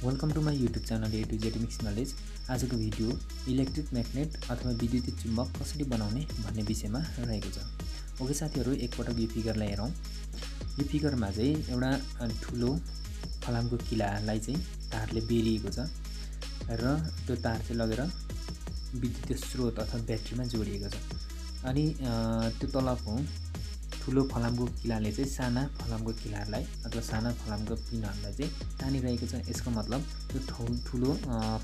Welcome to my YouTube channel A2Zmix Knowledge। आजको video electric magnet अथवा विद्युतीय चुम्बक कसरी बनाउने भन्ने विषयमा रहेको छ। ओके साथीहरु, एकपटक यो फिगरलाई हेरौं। यो फिगरमा चाहिँ एउटा ठुलो फलामको किलालाई चाहिँ तारले बेरिएको छ र त्यो तार चाहिँ लगेर विद्युतीय स्रोत अथवा ब्याट्रीमा जोडिएको छ। अनि त्यो तलको ठुलो फलामको किलाले चाहिँ साना फलामको किलाहरूलाई अथवा साना फलामको पिनहरूलाई चाहिँ तानिरहेको छ। यसको मतलब त्यो ठुलो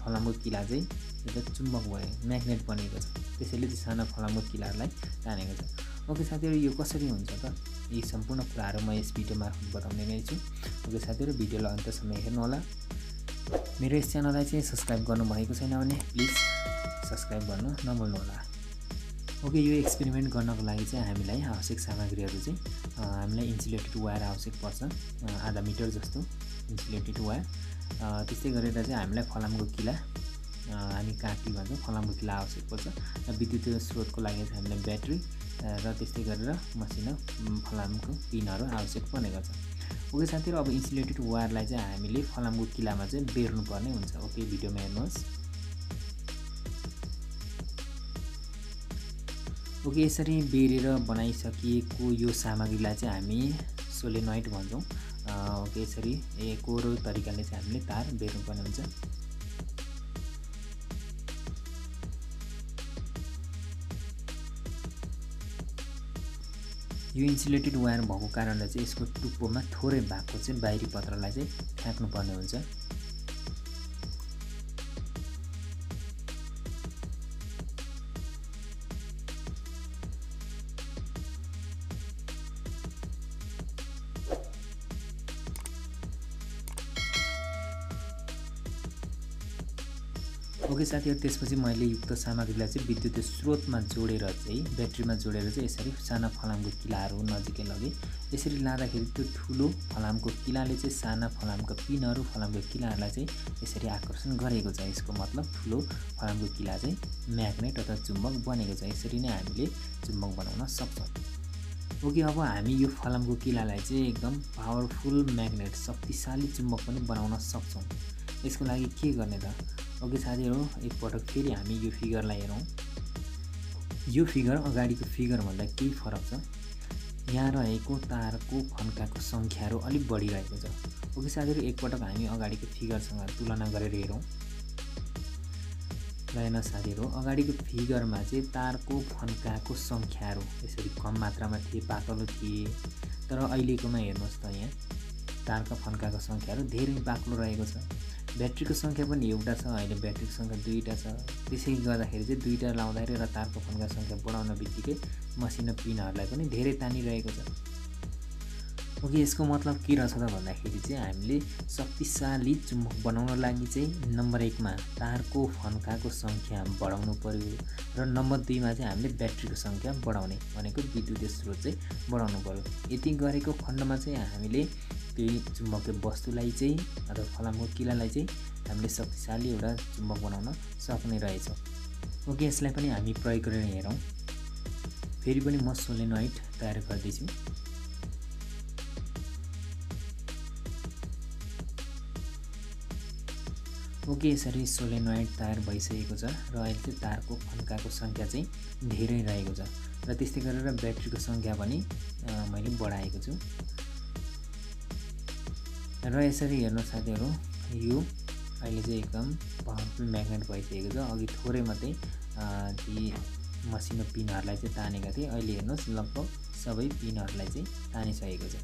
फलामको किला चाहिँ एउटा चुम्बक भयो, म्याग्नेट बनेको छ। त्यसैले चाहिँ साना फलामको किलाहरूलाई तानेको छ। ओके साथीहरु, यो कसरी हुन्छ त? यी सम्पूर्ण कुराहरू म यस भिडियो मार्फत बताउने नै छु। ओके साथीहरु, भिडियोलाई अन्त्यसम्म हेर्नु होला। मेरो यस च्यानललाई चाहिँ सब्स्क्राइब गर्नु भएको छैन भने प्लिज सब्स्क्राइब गर्न नभुल्नु होला। ओके, यो एक्सपेरिमेन्ट गर्नको लागि चाहिँ हामीलाई आवश्यक सामग्रीहरू चाहिँ हामीलाई इन्सुलेटेड वायर आवश्यक पर्छ, आधा मिटर जस्तो इन्सुलेटेड वायर। त्यस्तै गरेर चाहिँ हामीलाई फलामको किला, हामी काटी भन्छौँ, फलामको किला आवश्यक पर्छ। र विद्युतीय स्रोतको लागि चाहिँ हामीलाई ब्याट्री र त्यस्तै गरेर मसिनो फलामको पिनहरू आवश्यक पर्ने गर्छ। ओके साथीहरु, अब इन्सुलेटेड वायरलाई चाहिँ हामीले फलामको किलामा चाहिँ बेर्नु पर्ने हुन्छ। ओके, भिडियोमा हेर्नुहोस्। ओके, यसरी बेरेर बनाइसकिएको यो सामग्रीलाई चाहिँ हामी सोलेनोइड भन्छौँ। ओके, यसरी एकोरो तरिकाले चाहिँ हामीले तार बेर्नुपर्ने हुन्छ। यो इन्सुलेटेड वायर भएको कारणले चाहिँ यसको टुप्पोमा थोरै भागको चाहिँ बाहिरी पत्रलाई चाहिँ फ्याँक्नुपर्ने हुन्छ। ओके साथीहरु, त्यसपछि मैले युक्त सामग्रीलाई चाहिँ विद्युतीय स्रोतमा जोडेर चाहिँ ब्याट्रीमा जोडेर चाहिँ यसरी साना फलामको किलाहरू नजिकै लगेँ। यसरी लाँदाखेरि त्यो ठुलो फलामको किलाले चाहिँ साना फलामको पिनहरू, फलामको किलाहरूलाई चाहिँ यसरी आकर्षण गरेको छ। यसको मतलब ठुलो फलामको किला चाहिँ म्याग्नेट अथवा चुम्बक बनेको छ। यसरी नै हामीले चुम्बक बनाउन सक्छौँ। ओके, अब हामी यो फलामको किलालाई चाहिँ एकदम पावरफुल म्याग्नेट, शक्तिशाली चुम्बक पनि बनाउन सक्छौँ। यसको लागि के गर्ने त? ओके साथीहरु, एकपटक फेरि हामी यो फिगरलाई हेरौँ। यो फिगर अगाडिको फिगरभन्दा केही फरक छ। यहाँ रहेको तारको फन्काको सङ्ख्याहरू अलिक बढिरहेको छ। ओके साथीहरु, एकपटक हामी अगाडिको फिगरसँग तुलना गरेर हेरौँ। ल हेर्नुहोस् साथीहरु, अगाडिको फिगरमा चाहिँ तारको फन्काको सङ्ख्याहरू यसरी कम मात्रामा थिए, पातलो थिए। तर अहिलेकोमा हेर्नुहोस् त, यहाँ तारका फन्काको सङ्ख्याहरू धेरै बाक्लो रहेको छ। ब्याट्रीको सङ्ख्या पनि एउटा छ, अहिले ब्याट्रीको सङ्ख्या दुईटा छ। त्यसैले गर्दाखेरि चाहिँ दुईटा लाउँदाखेरि र तारको फन्का सङ्ख्या बढाउन बित्तिकै मसिनो पिनहरूलाई पनि धेरै तानिरहेको छ। ओके, यसको मतलब के रहेछ त भन्दाखेरि चाहिँ हामीले शक्तिशाली चुम्बक बनाउन लागि चाहिँ नम्बर 1 मा तारको फन्काको सङ्ख्या बढाउनु पर्यो र नम्बर 2 मा चाहिँ हामीले ब्याट्रीको सङ्ख्या बढाउने भनेको विद्युतीय स्रोत चाहिँ बढाउनु पर्यो। यति गरेको खण्डमा चाहिँ हामीले त्यही चुम्बकीय वस्तुलाई चाहिँ अथवा फलामको किलालाई चाहिँ हामीले शक्तिशाली एउटा चुम्बक बनाउन सक्ने रहेछौँ। ओके, यसलाई पनि हामी प्रयोग गरेर हेरौँ। फेरि पनि म सोलेनोइड तयार गर्दैछु। ओके, यसरी सोलेनोइड तयार भइसकेको छ र अहिले चाहिँ तारको फन्काको सङ्ख्या चाहिँ धेरै रहेको छ र त्यस्तै गरेर ब्याट्रीको सङ्ख्या पनि मैले बढाएको छु। र यसरी हेर्नु साथीहरु, यो अहिले चाहिँ एकदम पावरफुल म्याग्नेट भइसकेको छ। अघि थोरै मात्रै ती मसिनो पिनहरूलाई चाहिँ तानेका थिए, अहिले हेर्नुहोस् लगभग सबै पिनहरूलाई चाहिँ तानिसकेको छ।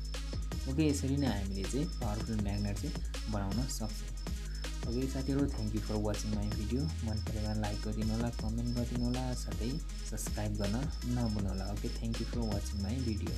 ओके, यसरी नै हामीले चाहिँ पावरफुल म्याग्नेट चाहिँ बनाउन सक्छौँ। ओके साथीहरु, thank you for watching my video. मन परेमा लाइक गरिदिनु होला, कमेन्ट गरिदिनु होला, साथै सब्स्क्राइब गर्न नभुल्नु होला। Okay, thank you for watching my video.